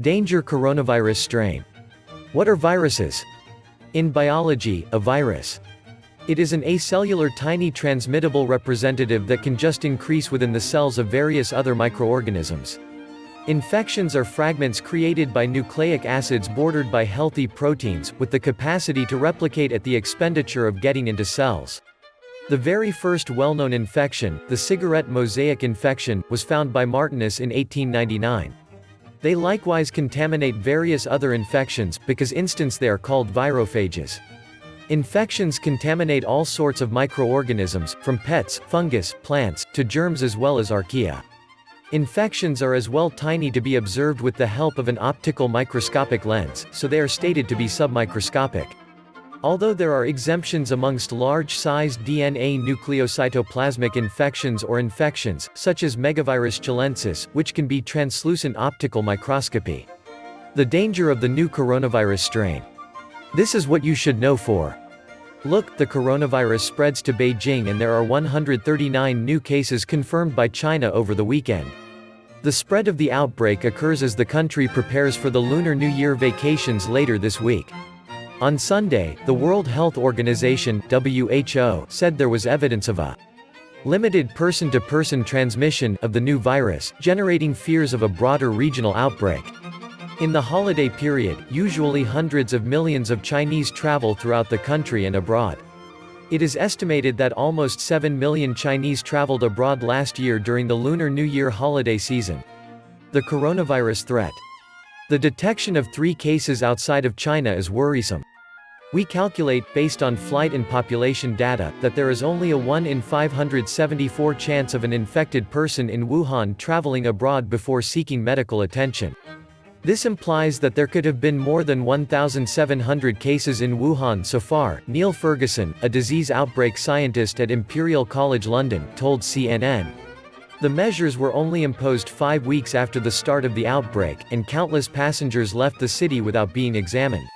Danger coronavirus strain. What are viruses? In biology, a virus. It is an acellular tiny transmittable representative that can just increase within the cells of various other microorganisms. Infections are fragments created by nucleic acids bordered by healthy proteins, with the capacity to replicate at the expenditure of getting into cells. The very first well-known infection, the cigarette mosaic infection, was found by Martinus in 1899. They likewise contaminate various other infections, because instance they are called virophages. Infections contaminate all sorts of microorganisms, from pets, fungus, plants, to germs as well as archaea. Infections are as well tiny to be observed with the help of an optical microscopic lens, so they are stated to be submicroscopic. Although there are exemptions amongst large-sized DNA nucleocytoplasmic infections or infections, such as megavirus chilensis, which can be translucent optical microscopy. The danger of the new coronavirus strain. This is what you should know for. Look, the coronavirus spreads to Beijing and there are 139 new cases confirmed by China over the weekend. The spread of the outbreak occurs as the country prepares for the Lunar New Year vacations later this week. On Sunday, the World Health Organization (WHO) said there was evidence of a limited person-to-person transmission of the new virus, generating fears of a broader regional outbreak. In the holiday period, usually hundreds of millions of Chinese travel throughout the country and abroad. It is estimated that almost 7 million Chinese traveled abroad last year during the Lunar New Year holiday season. The coronavirus threat. The detection of 3 cases outside of China is worrisome. We calculate, based on flight and population data, that there is only a 1 in 574 chance of an infected person in Wuhan traveling abroad before seeking medical attention. This implies that there could have been more than 1,700 cases in Wuhan so far, Neil Ferguson, a disease outbreak scientist at Imperial College London, told CNN. The measures were only imposed 5 weeks after the start of the outbreak, and countless passengers left the city without being examined.